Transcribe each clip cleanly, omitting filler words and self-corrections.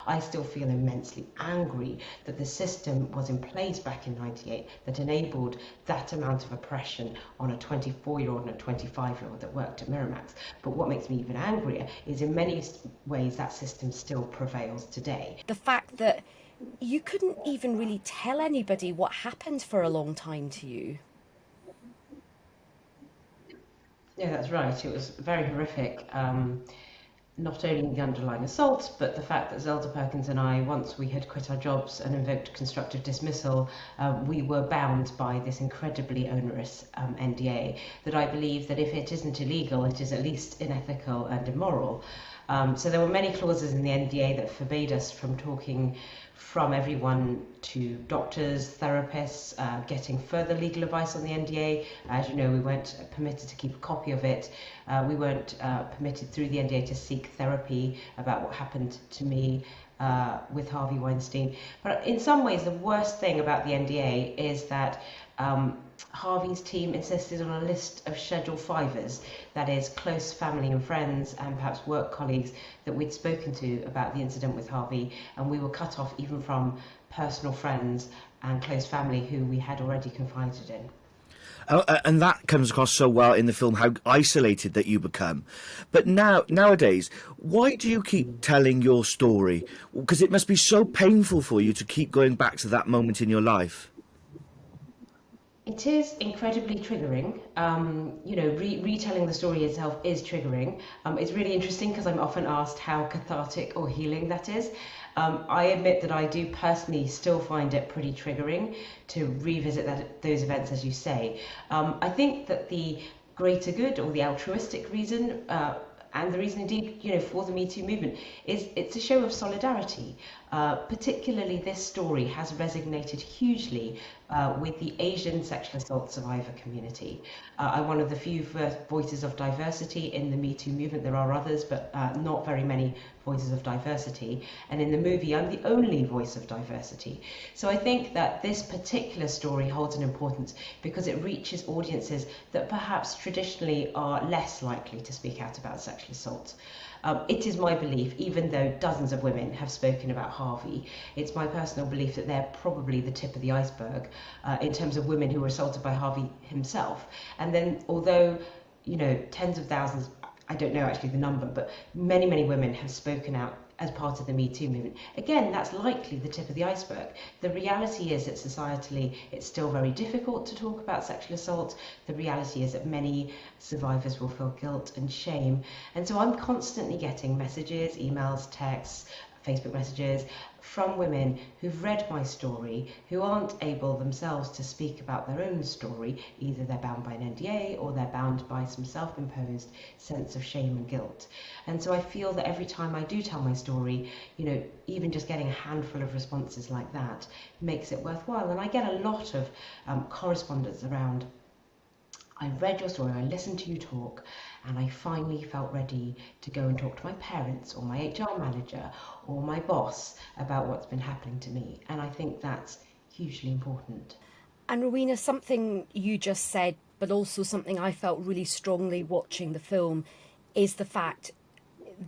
I still feel immensely angry that the system was in place back in '98 that enabled that amount of oppression on a 24-year-old and a 25-year-old that worked at Miramax. But what makes me even angrier is in many ways that system still prevails today. The fact that you couldn't even really tell anybody what happened for a long time to you. Yeah, that's right. It was very horrific. Not only the underlying assault, but the fact that Zelda Perkins and I, once we had quit our jobs and invoked constructive dismissal, we were bound by this incredibly onerous NDA that I believe that if it isn't illegal, it is at least unethical and immoral. So there were many clauses in the NDA that forbade us from talking from everyone to doctors, therapists, getting further legal advice on the NDA. As you know, we weren't permitted to keep a copy of it. We weren't permitted through the NDA to seek therapy about what happened to me with Harvey Weinstein. But in some ways, the worst thing about the NDA is that Harvey's team insisted on a list of Schedule Fivers, that is, close family and friends and perhaps work colleagues that we'd spoken to about the incident with Harvey, and we were cut off even from personal friends and close family who we had already confided in. And that comes across so well in the film, how isolated that you become. But nowadays, why do you keep telling your story? Because it must be so painful for you to keep going back to that moment in your life. It is incredibly triggering. Retelling the story itself is triggering. It's really interesting because I'm often asked how cathartic or healing that is. I admit that I do personally still find it pretty triggering to revisit those events, as you say. I think that the greater good or the altruistic reason and the reason indeed, for the Me Too movement is it's a show of solidarity. Particularly this story has resonated hugely with the Asian sexual assault survivor community. I'm one of the few voices of diversity in the Me Too movement. There are others, but not very many voices of diversity. And in the movie, I'm the only voice of diversity. So I think that this particular story holds an importance because it reaches audiences that perhaps traditionally are less likely to speak out about sexual assault. It is my belief, even though dozens of women have spoken about Harvey, it's my personal belief that they're probably the tip of the iceberg in terms of women who were assaulted by Harvey himself. And then, although, tens of thousands, I don't know actually the number, but many, many women have spoken out as part of the Me Too movement. Again, that's likely the tip of the iceberg. The reality is that societally it's still very difficult to talk about sexual assault. The reality is that many survivors will feel guilt and shame. And so I'm constantly getting messages, emails, texts, Facebook messages from women who've read my story, who aren't able themselves to speak about their own story. Either they're bound by an NDA or they're bound by some self-imposed sense of shame and guilt. And so I feel that every time I do tell my story, even just getting a handful of responses like that makes it worthwhile. And I get a lot of correspondence around, I read your story, I listened to you talk, and I finally felt ready to go and talk to my parents or my HR manager or my boss about what's been happening to me. And I think that's hugely important. And Rowena, something you just said, but also something I felt really strongly watching the film, is the fact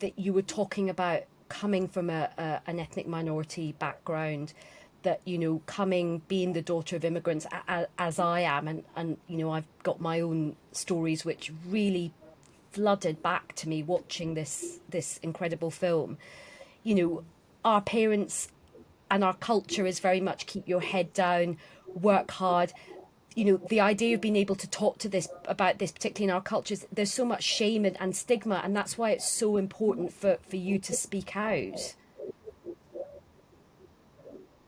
that you were talking about coming from an ethnic minority background, that, being the daughter of immigrants, as I am, and I've got my own stories which really flooded back to me watching this incredible film. Our parents and our culture is very much keep your head down, work hard. The idea of being able to talk to this about this, particularly in our cultures, there's so much shame and stigma, and that's why it's so important for you to speak out.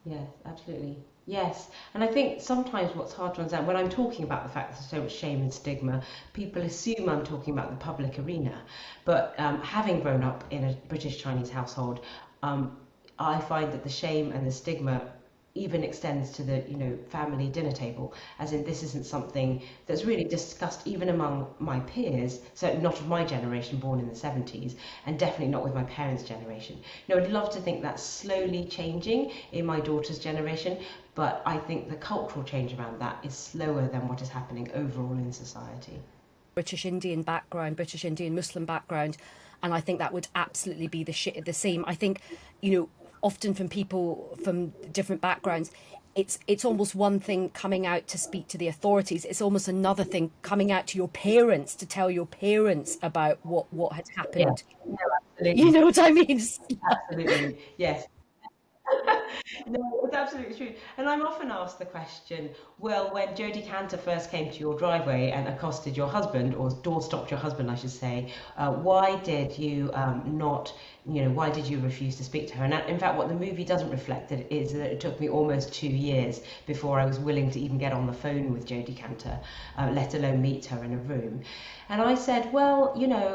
Yes, absolutely. Yes, and I think sometimes what's hard to understand when I'm talking about the fact that there's so much shame and stigma, people assume I'm talking about the public arena. But having grown up in a British Chinese household, I find that the shame and the stigma even extends to the family dinner table, as in this isn't something that's really discussed even among my peers, so not of my generation born in the 70s, and definitely not with my parents' generation. I'd love to think that's slowly changing in my daughter's generation, but I think the cultural change around that is slower than what is happening overall in society. British Indian background, British Indian Muslim background, and I think that would absolutely be the same. I think, often from people from different backgrounds, it's almost one thing coming out to speak to the authorities. It's almost another thing coming out to your parents to tell your parents about what had Yeah, happened. no, You absolutely, know what I mean? absolutely, yes. No, it's absolutely true. And I'm often asked the question, well, when Jodie Cantor first came to your driveway and accosted your husband, or door stopped your husband, I should say, why did you not, why did you refuse to speak to her? And in fact, what the movie doesn't reflect is that it took me almost 2 years before I was willing to even get on the phone with Jodie Cantor, let alone meet her in a room. And I said, well,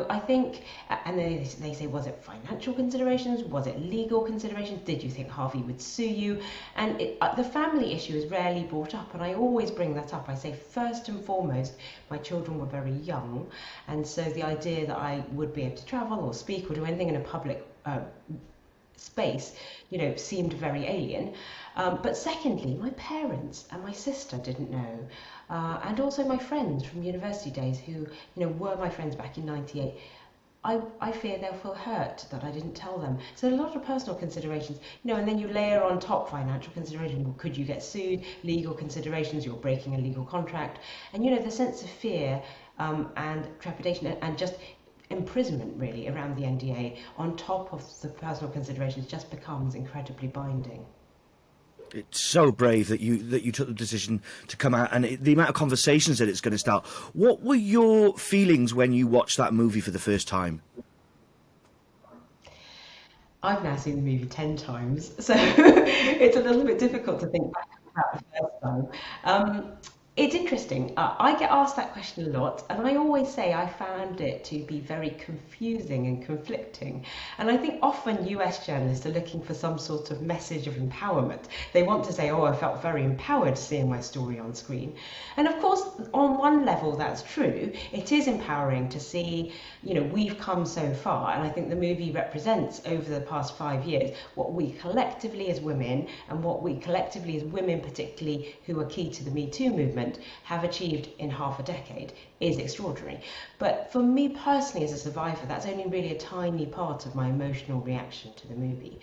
I think, and they say, was it financial considerations? Was it legal considerations? Did you think Harvey would sue you? And the family issue is rarely brought up. And I always bring that up. I say, first and foremost, my children were very young. And so the idea that I would be able to travel or speak or do anything in a public space, seemed very alien. But secondly, my parents and my sister didn't know. And also my friends from university days who, were my friends back in 98. I fear they'll feel hurt that I didn't tell them. So a lot of personal considerations, and then you layer on top financial considerations. Well, could you get sued? Legal considerations, you're breaking a legal contract. And, the sense of fear and trepidation and just imprisonment really around the NDA on top of the personal considerations just becomes incredibly binding. It's so brave that you took the decision to come out, and the amount of conversations that it's going to start. What were your feelings when you watched that movie for the first time? I've now seen the movie 10 times, so it's a little bit difficult to think back about the first time. It's interesting. I get asked that question a lot, and I always say I found it to be very confusing and conflicting. And I think often US journalists are looking for some sort of message of empowerment. They want to say, oh, I felt very empowered seeing my story on screen. And of course, on one level, that's true. It is empowering to see, we've come so far. And I think the movie represents over the past 5 years what we collectively as women and what we collectively as women, particularly who are key to the Me Too movement, have achieved in half a decade is extraordinary. But for me personally as a survivor, that's only really a tiny part of my emotional reaction to the movie.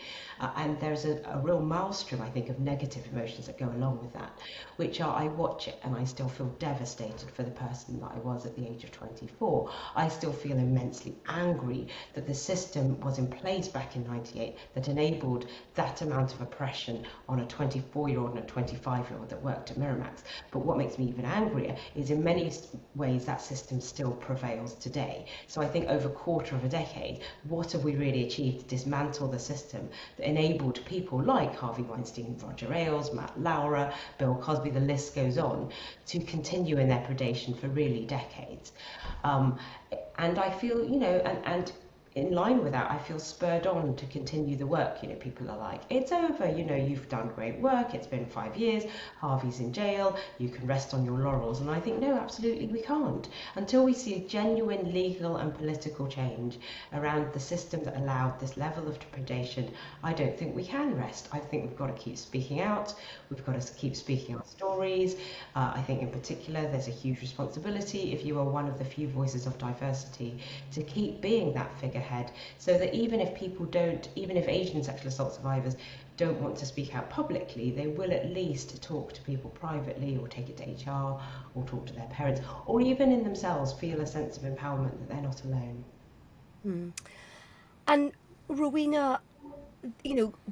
And there's a real maelstrom, I think, of negative emotions that go along with that, which are I watch it and I still feel devastated for the person that I was at the age of 24. I still feel immensely angry that the system was in place back in 98 that enabled that amount of oppression on a 24-year-old and a 25-year-old that worked at Miramax. But what makes me even angrier is in many ways that system still prevails today. So I think over a quarter of a decade, what have we really achieved to dismantle the system that enabled people like Harvey Weinstein, Roger Ailes, Matt Lauer, Bill Cosby, the list goes on, to continue in their predation for really decades. And I feel, and in line with that, I feel spurred on to continue the work. People are like, it's over, you've done great work, it's been 5 years, Harvey's in jail, you can rest on your laurels. And I think, no, absolutely we can't. Until we see a genuine legal and political change around the system that allowed this level of predation, I don't think we can rest. I think we've got to keep speaking out, we've got to keep speaking our stories. I think in particular, there's a huge responsibility, if you are one of the few voices of diversity, to keep being that figurehead, so that even if Asian sexual assault survivors don't want to speak out publicly, they will at least talk to people privately or take it to HR or talk to their parents, or even in themselves feel a sense of empowerment that they're not alone. And Rowena,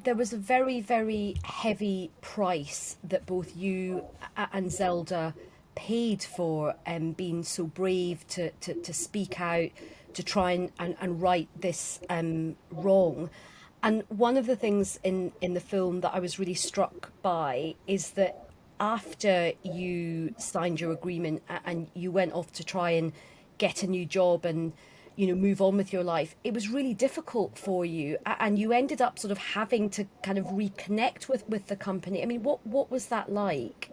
there was a very, very heavy price that both you and Zelda paid for being so brave to speak out, to try and right this wrong. And one of the things in the film that I was really struck by is that after you signed your agreement and you went off to try and get a new job and move on with your life, it was really difficult for you, and you ended up sort of having to kind of reconnect with the company. I mean, what was that like?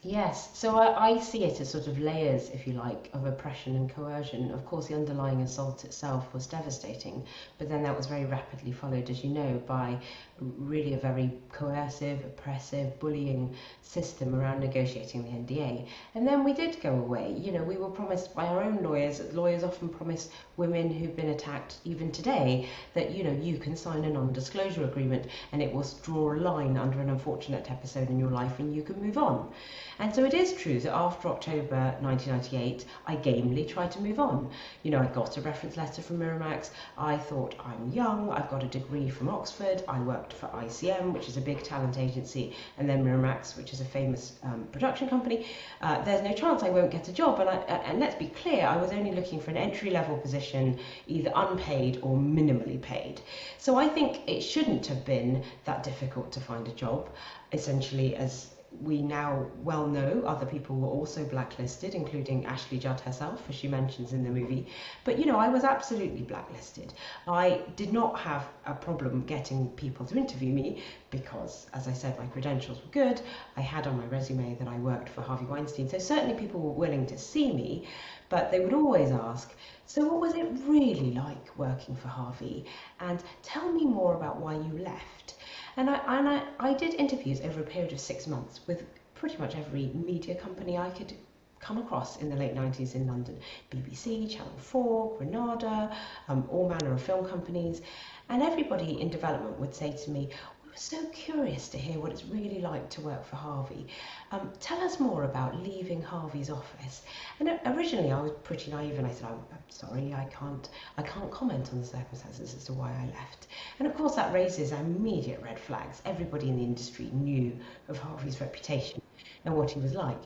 Yes, so I see it as sort of layers, if you like, of oppression and coercion. Of course, the underlying assault itself was devastating, but then that was very rapidly followed, as you know, by really a very coercive, oppressive, bullying system around negotiating the NDA. And then we did go away. You know, we were promised by our own lawyers, lawyers often promise women who've been attacked, even today, that, you know, you can sign a non-disclosure agreement and it will draw a line under an unfortunate episode in your life and you can move on. And so it is true that after October 1998, I gamely tried to move on. You know, I got a reference letter from Miramax. I thought, I'm young, I've got a degree from Oxford, I worked for ICM, which is a big talent agency, and then Miramax, which is a famous production company. There's no chance I won't get a job. And let's be clear, I was only looking for an entry-level position, either unpaid or minimally paid. So I think it shouldn't have been that difficult to find a job. Essentially, as we now well know, other people were also blacklisted, including Ashley Judd herself, as she mentions in the movie. But, you know, I was absolutely blacklisted. I did not have a problem getting people to interview me because, as I said, my credentials were good. I had on my resume that I worked for Harvey Weinstein. So certainly people were willing to see me, but they would always ask, so what was it really like working for Harvey? And tell me more about why you left. And I did interviews over a period of 6 months with pretty much every media company I could come across in the late 90s in London. BBC, Channel 4, Granada, all manner of film companies. And everybody in development would say to me, we were so curious to hear what it's really like to work for Harvey. Tell us more about leaving Harvey's office. And originally I was pretty naive and I said, I'm sorry, I can't comment on the circumstances as to why I left. And of course that raises immediate red flags. Everybody in the industry knew of Harvey's reputation and what he was like.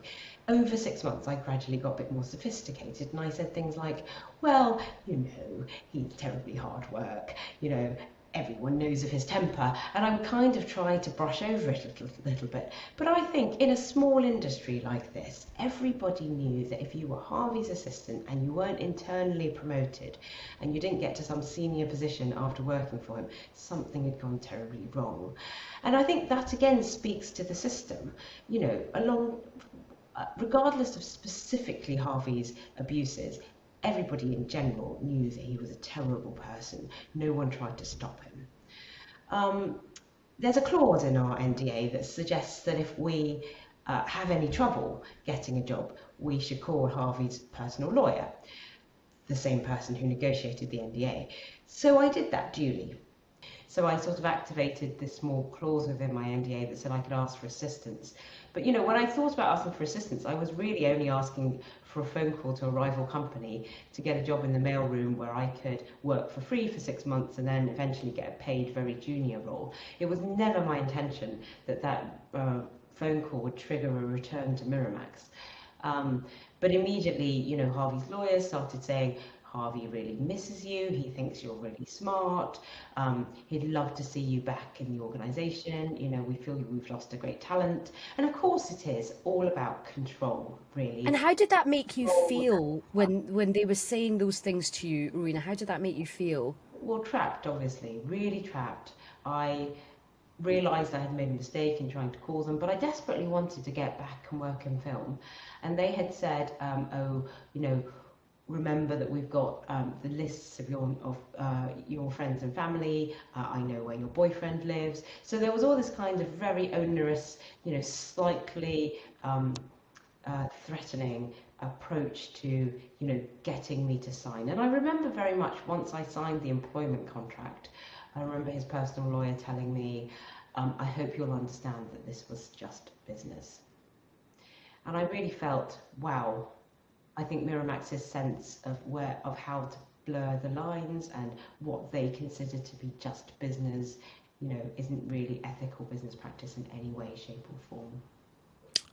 Over 6 months, I gradually got a bit more sophisticated and I said things like, well, you know, he's terribly hard work, you know, everyone knows of his temper, and I would kind of try to brush over it a little bit. But I think in a small industry like this, everybody knew that if you were Harvey's assistant and you weren't internally promoted and you didn't get to some senior position after working for him, something had gone terribly wrong. And I think that again speaks to the system, you know, regardless of specifically Harvey's abuses. Everybody in general knew that he was a terrible person. No one tried to stop him. There's a clause in our NDA that suggests that if we have any trouble getting a job, we should call Harvey's personal lawyer, the same person who negotiated the NDA. So I did that duly. So I sort of activated this small clause within my NDA that said I could ask for assistance. But, you know, when I thought about asking for assistance, I was really only asking for a phone call to a rival company to get a job in the mailroom where I could work for free for 6 months and then eventually get a paid, very junior role. It was never my intention that that phone call would trigger a return to Miramax. But immediately, you know, Harvey's lawyers started saying, Harvey really misses you, he thinks you're really smart, he'd love to see you back in the organisation, you know, we feel we've lost a great talent. And of course it is all about control, really. And how did that make you feel when they were saying those things to you, Rowena? How did that make you feel? Well, trapped, obviously, really trapped. I realised I had made a mistake in trying to call them, but I desperately wanted to get back and work in film. And they had said, oh, you know, remember that we've got the lists of your friends and family. I know where your boyfriend lives. So there was all this kind of very onerous, you know, slightly threatening approach to, you know, getting me to sign. And I remember very much once I signed the employment contract, I remember his personal lawyer telling me, I hope you'll understand that this was just business. And I really felt, wow, I think Miramax's sense of how to blur the lines and what they consider to be just business, you know, isn't really ethical business practice in any way, shape or form.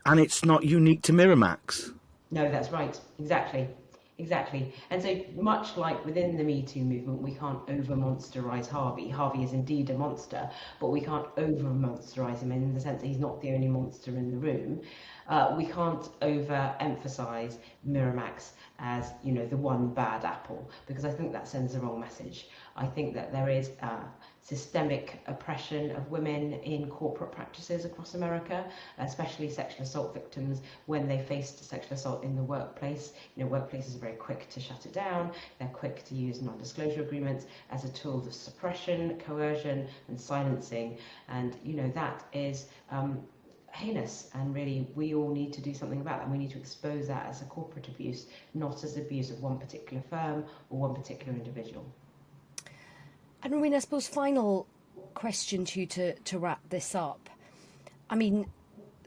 And it's not unique to Miramax. No, that's right. Exactly. And so much like within the Me Too movement, we can't over-monsterise Harvey. Harvey is indeed a monster, but we can't over-monsterise him in the sense that he's not the only monster in the room. We can't over-emphasise Miramax as, you know, the one bad apple, because I think that sends the wrong message. I think that there is systemic oppression of women in corporate practices across America, especially sexual assault victims when they faced sexual assault in the workplace. Workplaces are very quick to shut it down. They're quick to use non-disclosure agreements as a tool of suppression, coercion, and silencing. And that is heinous, and really we all need to do something about that, and we need to expose that as a corporate abuse, not as abuse of one particular firm or one particular individual. And Rowena, I suppose final question to you to wrap this up. I mean,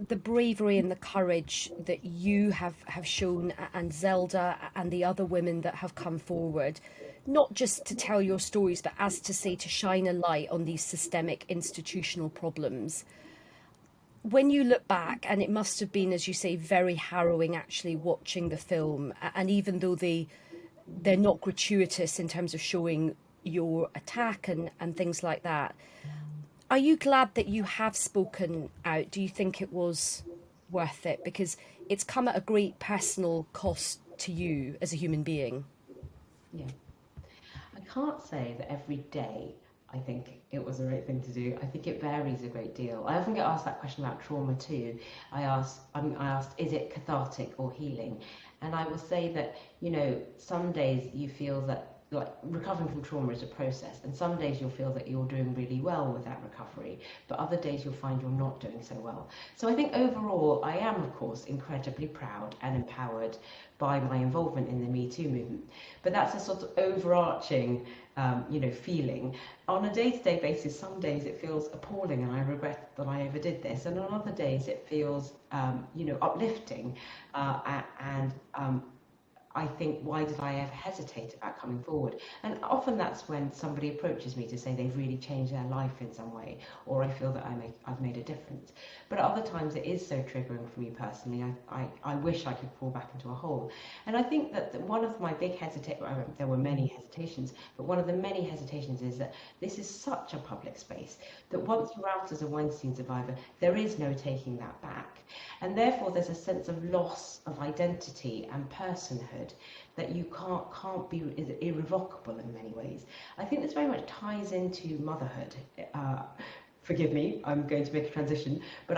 the bravery and the courage that you have shown, and Zelda and the other women that have come forward, not just to tell your stories, but as to say, to shine a light on these systemic institutional problems. When you look back, and it must have been, as you say, very harrowing actually watching the film, and even though they're not gratuitous in terms of showing your attack and things like that, are you glad that you have spoken out? Do you think it was worth it? Because it's come at a great personal cost to you as a human being. Yeah. I can't say that every day I think it was the right thing to do. I think it varies a great deal. I often get asked that question about trauma too. I asked, is it cathartic or healing? And I will say that, some days you feel that, like, recovering from trauma is a process, and some days you'll feel that you're doing really well with that recovery, but other days you'll find you're not doing so well. So I think overall I am, of course, incredibly proud and empowered by my involvement in the Me Too movement, but that's a sort of overarching feeling. On a day-to-day basis, some days it feels appalling and I regret that I ever did this, and on other days it feels uplifting, and I think, why did I ever hesitate about coming forward? And often that's when somebody approaches me to say they've really changed their life in some way, or I feel that I've made a difference. But at other times it is so triggering for me personally, I wish I could fall back into a hole. And I think that one of my big there were many hesitations, but one of the many hesitations is that this is such a public space that once you're out as a Weinstein survivor, there is no taking that back. And therefore there's a sense of loss of identity and personhood that you can't be, is irrevocable in many ways. I think this very much ties into motherhood. Forgive me, I'm going to make a transition, but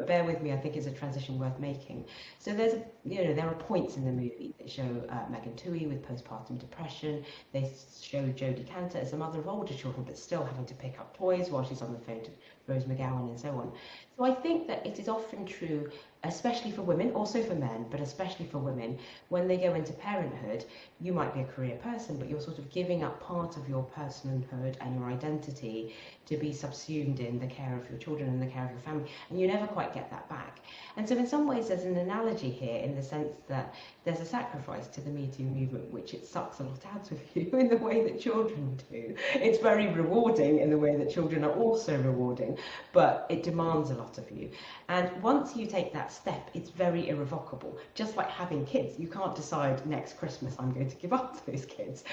bear with me, I think it's a transition worth making. So there are points in the movie that show Megan Twohey with postpartum depression. They show Jodie Cantor as a mother of older children, but still having to pick up toys while she's on the phone to Rose McGowan and so on. So I think that it is often true, especially for women, also for men, but especially for women, when they go into parenthood, you might be a career person, but you're sort of giving up part of your personhood and your identity to be subsumed in the care of your children and the care of your family, and you never quite get that back. And so in some ways there's an analogy here, in the sense that there's a sacrifice to the Me Too movement, which it sucks a lot out of you in the way that children do. It's very rewarding in the way that children are also rewarding, but it demands a lot of you. And once you take that step, it's very irrevocable. Just like having kids, you can't decide next Christmas I'm going to give up those kids.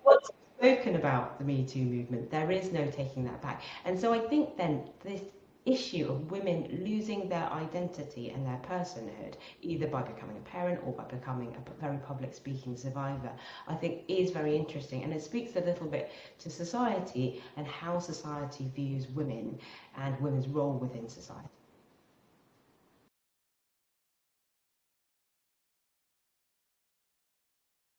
Once you've spoken about the Me Too movement, there is no taking that back. And so I think then this issue of women losing their identity and their personhood, either by becoming a parent or by becoming a very public speaking survivor, I think is very interesting, and it speaks a little bit to society and how society views women and women's role within society.